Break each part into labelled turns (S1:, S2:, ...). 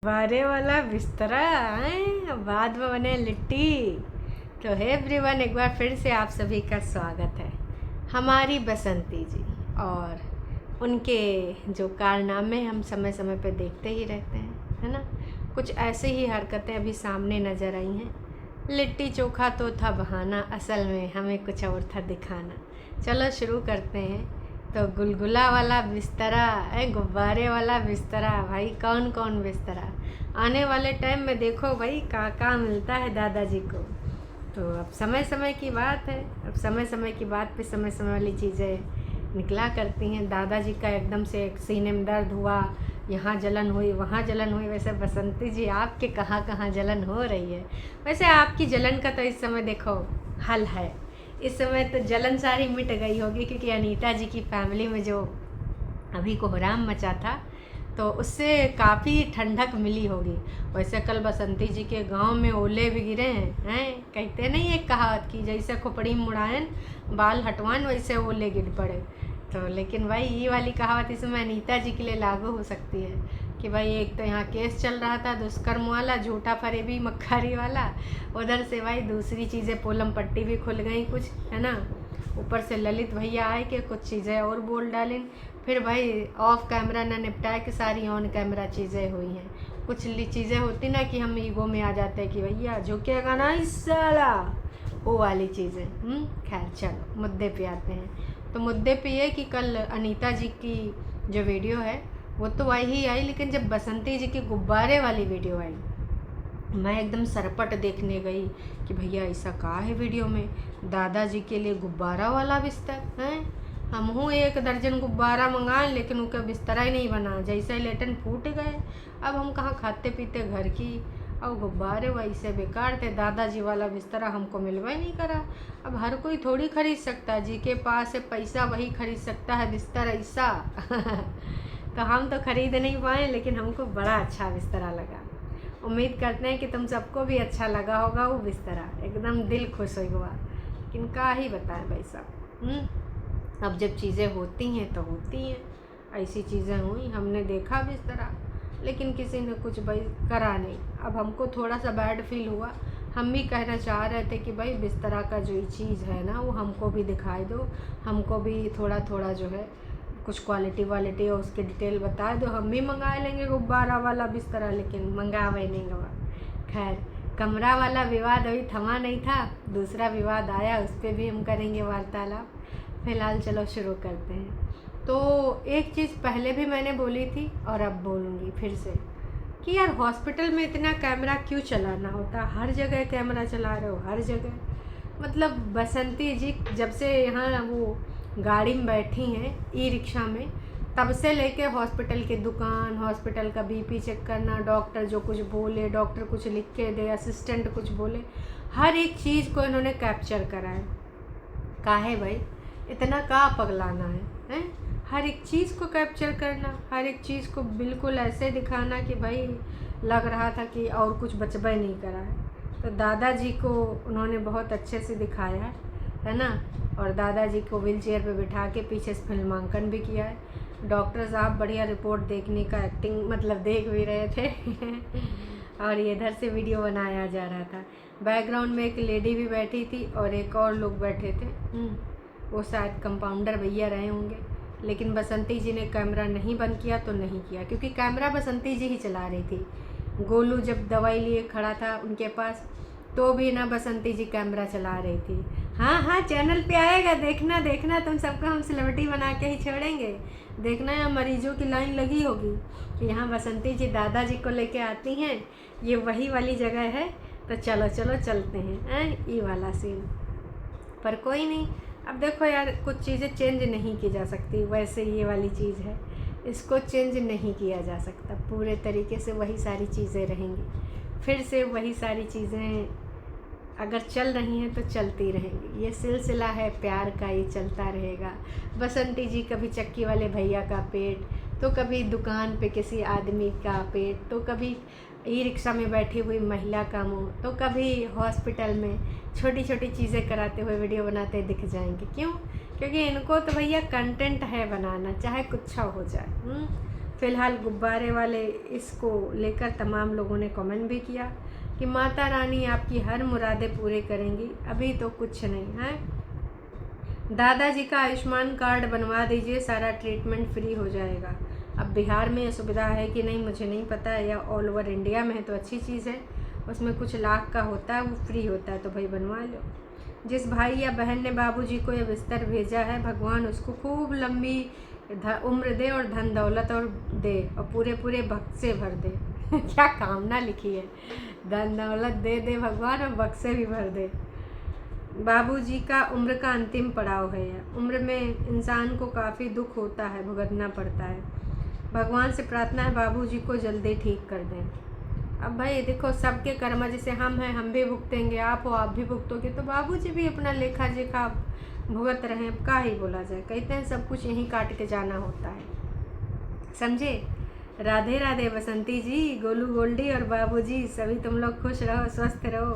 S1: बारे वाला बिस्तरा है, बाद में बने लिट्टी। तो हे एवरीवन, एक बार फिर से आप सभी का स्वागत है हमारी बसंती जी और उनके जो कारनामे हम समय समय पे देखते ही रहते हैं, है ना। कुछ ऐसे ही हरकतें अभी सामने नज़र आई हैं। लिट्टी चोखा तो था बहाना, असल में हमें कुछ और था दिखाना। चलो शुरू करते हैं। तो गुलगुला वाला बिस्तरा है, गुब्बारे वाला बिस्तरा, भाई कौन कौन बिस्तरा। आने वाले टाइम में देखो भाई कहाँ मिलता है दादाजी को। तो अब समय समय की बात है, अब समय समय की बात पे समय समय वाली चीज़ें निकला करती हैं। दादाजी का एकदम से एक सीने में दर्द हुआ, यहाँ जलन हुई वहाँ जलन हुई। वैसे बसंती जी आपके कहाँ कहाँ जलन हो रही है। वैसे आपकी जलन का तो इस समय देखो हल है। इस समय तो जलन सारी मिट गई होगी, क्योंकि अनीता जी की फैमिली में जो अभी कोहराम मचा था तो उससे काफ़ी ठंडक मिली होगी। वैसे कल बसंती जी के गांव में ओले भी गिरे हैं। कहते नहीं एक कहावत की, जैसे खोपड़ी मुड़ायन बाल हटवान वैसे ओले गिर पड़े। तो लेकिन भाई ये वाली कहावत इसमें अनीता जी के लिए लागू हो सकती है कि भाई एक तो यहाँ केस चल रहा था दुष्कर्म वाला, झूठा फरेबी मक्खारी वाला, उधर से भाई दूसरी चीज़ें पोलम पट्टी भी खुल गई कुछ, है ना। ऊपर से ललित भैया आए कि कुछ चीज़ें और बोल डालें। फिर भाई ऑफ कैमरा ना निपटाए कि सारी ऑन कैमरा चीज़ें हुई हैं। कुछ चीज़ें होती ना कि हम ईगो में आ जाते हैं कि भैया झुकेगा ना इस साला, वो वाली चीज़ें। खैर चलो मुद्दे पे आते हैं। तो मुद्दे पे ये कि कल अनीता जी की जो वीडियो है वो तो आई, लेकिन जब बसंती जी की गुब्बारे वाली वीडियो आई, मैं एकदम सरपट देखने गई कि भैया ऐसा कहा है वीडियो में, दादाजी के लिए गुब्बारा वाला बिस्तर है। हम हूँ 1 दर्जन गुब्बारा मंगाए, लेकिन उनका बिस्तरा ही नहीं बना, जैसे लेटन फूट गए। अब हम कहाँ खाते पीते घर की, और गुब्बारे वैसे बेकार थे। दादाजी वाला बिस्तरा हमको मिलवा ही नहीं करा। अब हर कोई थोड़ी खरीद सकता, जी के पास है पैसा वही खरीद सकता है बिस्तर ऐसा। तो हम तो खरीद नहीं पाए, लेकिन हमको बड़ा अच्छा बिस्तरा लगा। उम्मीद करते हैं कि तुम सबको भी अच्छा लगा होगा वो बिस्तरा, एकदम दिल खुश हुआ। लेकिन क्या ही बताएं भाई साहब, अब जब चीज़ें होती हैं तो होती हैं। ऐसी चीज़ें हुई, हमने देखा बिस्तरा, लेकिन किसी ने कुछ भाई करा नहीं। अब हमको थोड़ा सा बैड फील हुआ। हम भी कहना चाह रहे थे कि भाई बिस्तरा का जो चीज़ है ना वो हमको भी दिखाई दो, हमको भी थोड़ा थोड़ा जो है कुछ क्वालिटी और उसकी डिटेल बता दो, हम भी मंगा लेंगे गुब्बारा वाला बिस्तरा, लेकिन मंगावे नहीं गवा। खैर कमरा वाला विवाद अभी थमा नहीं था, दूसरा विवाद आया, उस पर भी हम करेंगे वार्तालाप। फिलहाल चलो शुरू करते हैं। तो एक चीज़ पहले भी मैंने बोली थी और अब बोलूँगी फिर से कि यार हॉस्पिटल में इतना कैमरा क्यों चलाना होता, हर जगह कैमरा चला रहे हो, हर जगह। मतलब बसंती जी जब से यहाँ वो गाड़ी में बैठी हैं ई रिक्शा में, तब से लेके हॉस्पिटल की दुकान, हॉस्पिटल का बीपी चेक करना, डॉक्टर जो कुछ बोले, डॉक्टर कुछ लिख के दे, असिस्टेंट कुछ बोले, हर एक चीज़ को इन्होंने कैप्चर करा है। काहे भाई इतना का पगलाना है? हर एक चीज़ को कैप्चर करना, हर एक चीज़ को बिल्कुल ऐसे दिखाना कि भाई लग रहा था कि और कुछ बचबे नहीं करा है। तो दादाजी को उन्होंने बहुत अच्छे से दिखाया है ना। और दादाजी को व्हील चेयर पर बिठा के पीछे से फिल्मांकन भी किया है। डॉक्टर साहब बढ़िया रिपोर्ट देखने का एक्टिंग मतलब देख भी रहे थे। और ये इधर से वीडियो बनाया जा रहा था। बैकग्राउंड में एक लेडी भी बैठी थी और एक और लोग बैठे थे, वो शायद कंपाउंडर भैया रहे होंगे। लेकिन बसंती जी ने कैमरा नहीं बंद किया तो नहीं किया, क्योंकि कैमरा बसंती जी ही चला रही थी। गोलू जब दवाई लिए खड़ा था उनके पास, तो भी ना बसंती जी कैमरा चला रही थी। हाँ हाँ चैनल पे आएगा, देखना देखना, तुम सबको हम सेलिब्रिटी बना के ही छोड़ेंगे। देखना यहाँ मरीजों की लाइन लगी होगी कि यहाँ बसंती जी दादाजी को लेके आती हैं, ये वही वाली जगह है। तो चलो चलो चलते हैं ये वाला सीन। पर कोई नहीं, अब देखो यार कुछ चीज़ें चेंज नहीं की जा सकती। वैसे ये वाली चीज़ है, इसको चेंज नहीं किया जा सकता, पूरे तरीके से वही सारी चीज़ें रहेंगी। फिर से वही सारी चीज़ें अगर चल रही हैं तो चलती रहेंगी। ये सिलसिला है प्यार का, ये चलता रहेगा। बसंती जी कभी चक्की वाले भैया का पेट, तो कभी दुकान पे किसी आदमी का पेट, तो कभी ई रिक्शा में बैठी हुई महिला का मुंह, तो कभी हॉस्पिटल में छोटी छोटी चीज़ें कराते हुए वीडियो बनाते दिख जाएंगे। क्यों? क्योंकि इनको तो भैया कंटेंट है बनाना, चाहे कुछ हो जाए। फ़िलहाल गुब्बारे वाले इसको लेकर तमाम लोगों ने कमेंट भी किया कि माता रानी आपकी हर मुरादें पूरे करेंगी, अभी तो कुछ नहीं है। दादाजी का आयुष्मान कार्ड बनवा दीजिए, सारा ट्रीटमेंट फ्री हो जाएगा। अब बिहार में ये सुविधा है कि नहीं मुझे नहीं पता है, या ऑल ओवर इंडिया में है तो अच्छी चीज़ है। उसमें कुछ लाख का होता है, वो फ्री होता है, तो भाई बनवा लो। जिस भाई या बहन ने बाबूजी को ये बिस्तर भेजा है, भगवान उसको खूब लंबी उम्र दे और धन दौलत और दे, और पूरे पूरे बक्से भर दे। क्या कामना लिखी है, धन दौलत दे दे भगवान और बक्से भी भर दे। बाबूजी का उम्र का अंतिम पड़ाव है। उम्र में इंसान को काफ़ी दुख होता है, भुगतना पड़ता है। भगवान से प्रार्थना है बाबूजी को जल्दी ठीक कर दें। अब भाई देखो, सबके कर्म, जैसे हम हैं हम भी भुगतेंगे, आप हो आप भी भुगतोगे, तो बाबूजी भी अपना लेखा जोखा भुगत रहे हैं। अब का ही बोला जाए, कहते हैं सब कुछ यहीं काट के जाना होता है, समझे। राधे राधे बसंती जी, गोलू गोल्डी और बाबूजी सभी तुम लोग खुश रहो, स्वस्थ रहो।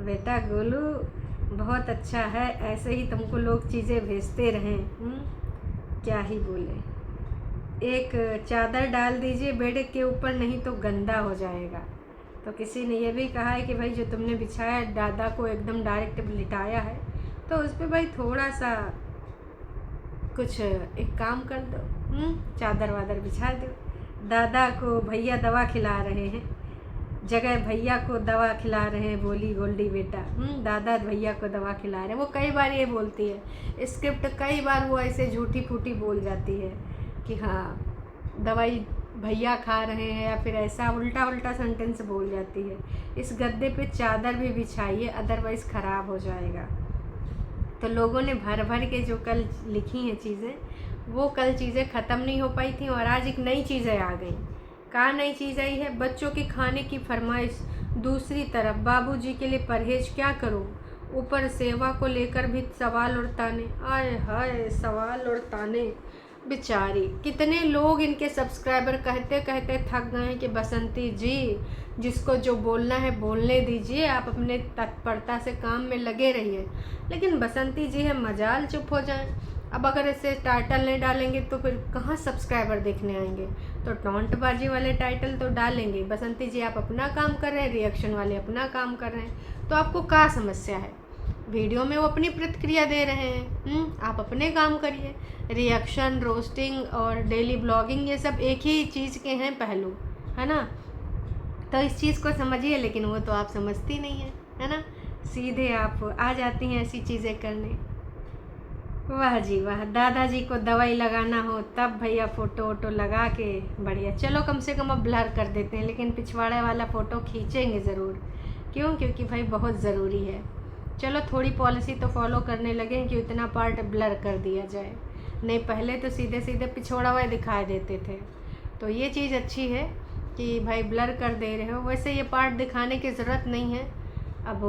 S1: बेटा गोलू बहुत अच्छा है, ऐसे ही तुमको लोग चीज़ें भेजते रहें। क्या ही बोले। एक चादर डाल दीजिए बेड के ऊपर, नहीं तो गंदा हो जाएगा। तो किसी ने यह भी कहा है कि भाई जो तुमने बिछाया, दादा को एकदम डायरेक्ट लिटाया है, तो उस पर भाई थोड़ा सा कुछ एक काम कर दो, चादर वादर बिछा दो। दादा को भैया दवा खिला रहे हैं, जगह भैया को दवा खिला रहे हैं, बोली गोल्डी बेटा। दादा भैया को दवा खिला रहे हैं। वो कई बार ये बोलती है, स्क्रिप्ट कई बार वो ऐसे झूठी फूटी बोल जाती है कि हाँ दवाई भैया खा रहे हैं, या फिर ऐसा उल्टा उल्टा सेंटेंस बोल जाती है। इस गद्दे पे चादर भी बिछाइए, अदरवाइज़ ख़राब हो जाएगा। तो लोगों ने भर भर के जो कल लिखी हैं चीज़ें, वो कल चीज़ें ख़त्म नहीं हो पाई थी, और आज एक नई चीज़ें आ गई। कहाँ नई चीज़ आई है? बच्चों के खाने की फरमाइश। दूसरी तरफ बाबूजी के लिए परहेज क्या करो, ऊपर सेवा को लेकर भी सवाल और ताने। आय हाय, सवाल और ताने। बेचारी कितने लोग इनके सब्सक्राइबर कहते कहते थक गए हैं कि बसंती जी, जिसको जो बोलना है बोलने दीजिए, आप अपने तत्परता से काम में लगे रहिए। लेकिन बसंती जी है मजाल चुप हो जाएं। अब अगर ऐसे टाइटल नहीं डालेंगे तो फिर कहाँ सब्सक्राइबर देखने आएंगे। तो टॉन्टबाजी वाले टाइटल तो डालेंगे। बसंती जी आप अपना काम कर रहे हैं, रिएक्शन वाले अपना काम कर रहे हैं, तो आपको क्या समस्या है? वीडियो में वो अपनी प्रतिक्रिया दे रहे हैं, आप अपने काम करिए। रिएक्शन, रोस्टिंग और डेली ब्लॉगिंग, ये सब एक ही चीज़ के हैं पहलू, है ना। तो इस चीज़ को समझिए, लेकिन वो तो आप समझती नहीं है ना। सीधे आप आ जाती हैं ऐसी चीज़ें करने। वाह जी वाह, दादाजी को दवाई लगाना हो तब भैया फ़ोटो वोटो लगा के बढ़िया। चलो कम से कम अब ब्लर कर देते हैं, लेकिन पिछवाड़े वाला फ़ोटो खींचेंगे ज़रूर। क्यों? क्योंकि भाई बहुत ज़रूरी है। चलो थोड़ी पॉलिसी तो फॉलो करने लगे कि इतना पार्ट ब्लर कर दिया जाए, नहीं पहले तो सीधे सीधे पिछोड़ा हुआ दिखाई देते थे। तो ये चीज़ अच्छी है कि भाई ब्लर कर दे रहे हो। वैसे ये पार्ट दिखाने की ज़रूरत नहीं है। अब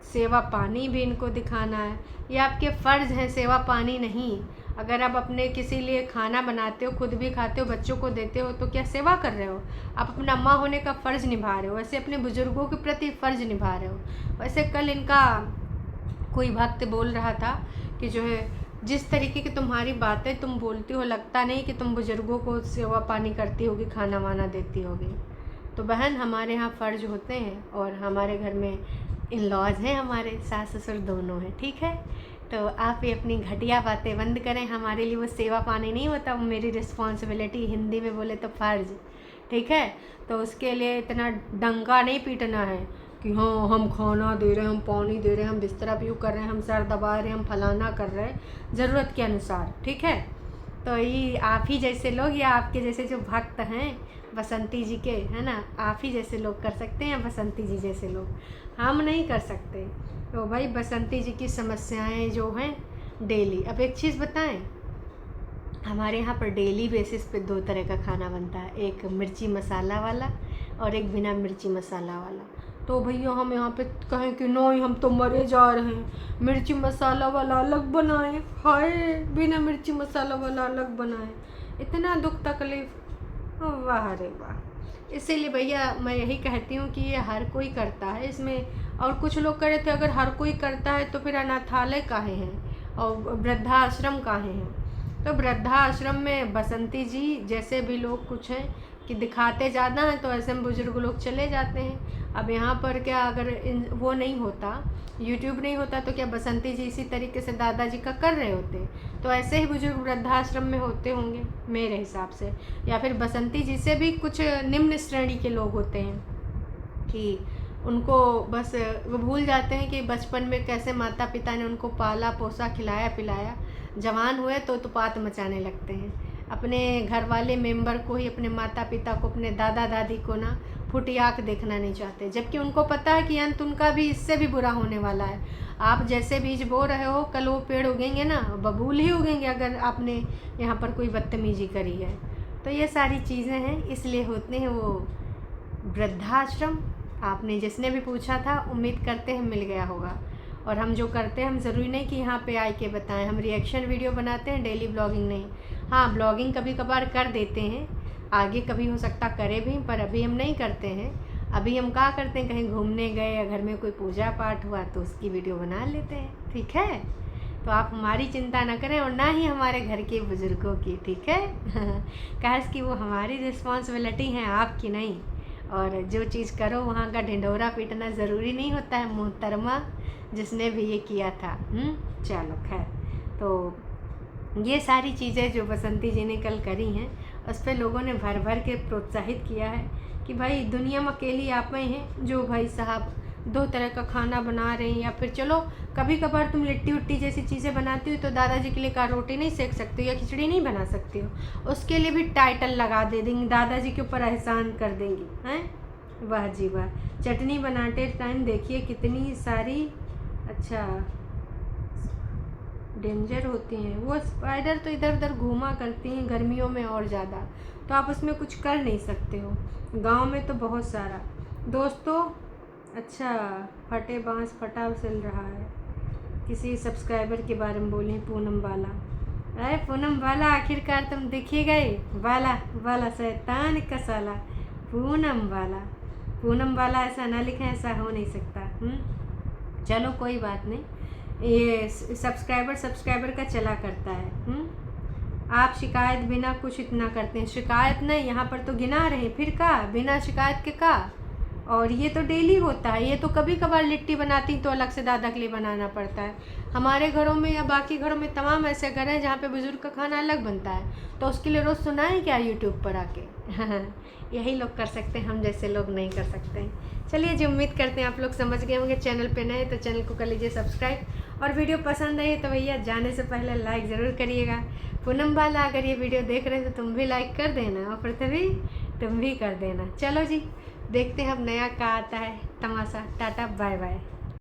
S1: सेवा पानी भी इनको दिखाना है, ये आपके फ़र्ज़ है, सेवा पानी नहीं। अगर आप अपने किसी लिए खाना बनाते हो, खुद भी खाते हो, बच्चों को देते हो, तो क्या सेवा कर रहे हो? आप अपना माँ होने का फ़र्ज़ निभा रहे हो, वैसे अपने बुज़ुर्गों के प्रति फ़र्ज़ निभा रहे हो। वैसे कल इनका कोई भक्त बोल रहा था कि जो है, जिस तरीके की तुम्हारी बातें तुम बोलती हो, लगता नहीं कि तुम बुज़ुर्गों को सेवा पानी करती होगी, खाना वाना देती होगी। तो बहन, हमारे यहाँ फ़र्ज होते हैं, और हमारे घर में इन लॉज हैं, हमारे सास ससुर दोनों हैं, ठीक है। तो आप ये अपनी घटिया बातें बंद करें। हमारे लिए वो सेवा पानी नहीं होता, वो मेरी रिस्पॉन्सिबिलिटी, हिंदी में बोले तो फ़र्ज़, ठीक है। तो उसके लिए इतना डंका नहीं पीटना है कि हाँ हम खाना दे रहे हैं, हम पानी दे रहे हैं, हम बिस्तर उपयोग कर रहे हैं, हम सर दबा रहे हैं, हम फलाना कर रहे हैं, ज़रूरत के अनुसार, ठीक है। तो ये आप ही जैसे लोग, या आपके जैसे जो भक्त हैं बसंती जी के, है ना, आप ही जैसे लोग कर सकते हैं, बसंती जी जैसे लोग, हम नहीं कर सकते। तो भाई बसंती जी की समस्याएं जो हैं डेली। अब एक चीज़ बताएं, हमारे यहाँ पर डेली बेसिस पे 2 तरह का खाना बनता है, एक मिर्ची मसाला वाला और एक बिना मिर्ची मसाला वाला। तो भैया हम यहाँ पे कहें कि नहीं, हम तो मरे जा रहे हैं, मिर्ची मसाला वाला अलग बनाएं, हाय बिना मिर्ची मसाला वाला अलग बनाएं, इतना दुख तकलीफ़, वाह रे वाह। इसीलिए भैया मैं यही कहती हूँ कि ये हर कोई करता है इसमें। और कुछ लोग कह रहे थे अगर हर कोई करता है तो फिर अनाथालय काहे हैं और वृद्धाश्रम काहे हैं। तो वृद्धाश्रम में बसंती जी जैसे भी लोग कुछ हैं कि दिखाते ज़्यादा हैं, तो ऐसे में बुज़ुर्ग लोग चले जाते हैं। अब यहाँ पर क्या अगर वो नहीं होता, यूट्यूब नहीं होता, तो क्या बसंती जी इसी तरीके से दादाजी का कर रहे होते? तो ऐसे ही बुजुर्ग वृद्धाश्रम में होते होंगे मेरे हिसाब से। या फिर बसंती जी से भी कुछ निम्न श्रेणी के लोग होते हैं कि उनको बस वो भूल जाते हैं कि बचपन में कैसे माता पिता ने उनको पाला पोसा खिलाया पिलाया, जवान हुए तो उत्पात मचाने लगते हैं। अपने घर वाले मेंबर को ही, अपने माता पिता को, अपने दादा दादी को ना फुटी आँख देखना नहीं चाहते, जबकि उनको पता है कि अंत उनका भी इससे भी बुरा होने वाला है। आप जैसे बीज बो रहे हो कल वो पेड़ उगेंगे ना, बबूल ही उगेंगे अगर आपने यहाँ पर कोई बदतमीजी करी है। तो ये सारी चीज़ें हैं, इसलिए होते हैं वो वृद्धाश्रम। आपने जिसने भी पूछा था, उम्मीद करते हैं मिल गया होगा। और हम जो करते हैं, हम ज़रूरी नहीं कि यहाँ पे आए के बताएं, हम रिएक्शन वीडियो बनाते हैं, डेली ब्लॉगिंग नहीं। हाँ, ब्लॉगिंग कभी कभार कर देते हैं, आगे कभी हो सकता करे भी, पर अभी हम नहीं करते हैं। अभी हम क्या करते हैं, कहीं घूमने गए या घर में कोई पूजा पाठ हुआ तो उसकी वीडियो बना लेते हैं, ठीक है। तो आप हमारी चिंता ना करें और ना ही हमारे घर के बुज़ुर्गों की, ठीक है। काश कि वो हमारी रिस्पॉन्सिबिलिटी है, आपकी नहीं। और जो चीज़ करो वहाँ का ढिंढोरा पीटना ज़रूरी नहीं होता है मोहतरमा, जिसने भी ये किया था। चलो खैर, तो ये सारी चीज़ें जो बसंती जी ने कल करी हैं, उस पर लोगों ने भर भर के प्रोत्साहित किया है कि भाई दुनिया में अकेली आप ही हैं जो भाई साहब 2 तरह का खाना बना रहे हैं। या फिर चलो कभी कभार तुम लिट्टी उट्टी जैसी चीज़ें बनाती हो तो दादाजी के लिए का रोटी नहीं सेक सकती हो या खिचड़ी नहीं बना सकती हो, उसके लिए भी टाइटल लगा दे देंगी, दादाजी के ऊपर एहसान कर देंगी, हैं। वाह जी वाह। चटनी बनाते टाइम देखिए कितनी सारी अच्छा डेंजर होती हैं वो स्पाइडर, तो इधर उधर घूमा करती हैं गर्मियों में और ज़्यादा, तो आप उसमें कुछ कर नहीं सकते हो। गांव में तो बहुत सारा। दोस्तों अच्छा, फटे बांस फटा चल रहा है। किसी सब्सक्राइबर के बारे में बोले, पूनम वाला। अरे पूनम वाला, आखिरकार तुम दिखी गए। वाला वाला शैतान का साला, पूनम वाला। पूनम वाला ऐसा ना लिखें, ऐसा हो नहीं सकता। चलो कोई बात नहीं, ये सब्सक्राइबर का चला करता है। आप शिकायत बिना कुछ इतना करते हैं, शिकायत नहीं, यहाँ पर तो गिना रहे, फिर का बिना शिकायत के का। और ये तो डेली होता है, ये तो कभी कभार लिट्टी बनाती तो अलग से दादा के लिए बनाना पड़ता है। हमारे घरों में या बाकी घरों में तमाम ऐसे घर हैं जहाँ पे बुजुर्ग का खाना अलग बनता है, तो उसके लिए रोज़ सुनाएं क्या यूट्यूब पर आके। यही लोग कर सकते हैं, हम जैसे लोग नहीं कर सकते हैं। चलिए जी, उम्मीद करते हैं आप लोग समझ गए होंगे। चैनल पे नए तो चैनल को कर लीजिए सब्सक्राइब, और वीडियो पसंद आई तो भैया जाने से पहले लाइक ज़रूर करिएगा। पूनम वाला अगर ये वीडियो देख रहे हैं तो तुम भी लाइक कर देना, और पृथ्वी तुम भी कर देना। चलो जी, देखते हैं अब नया क्या आता है तमाशा। Tata bye bye.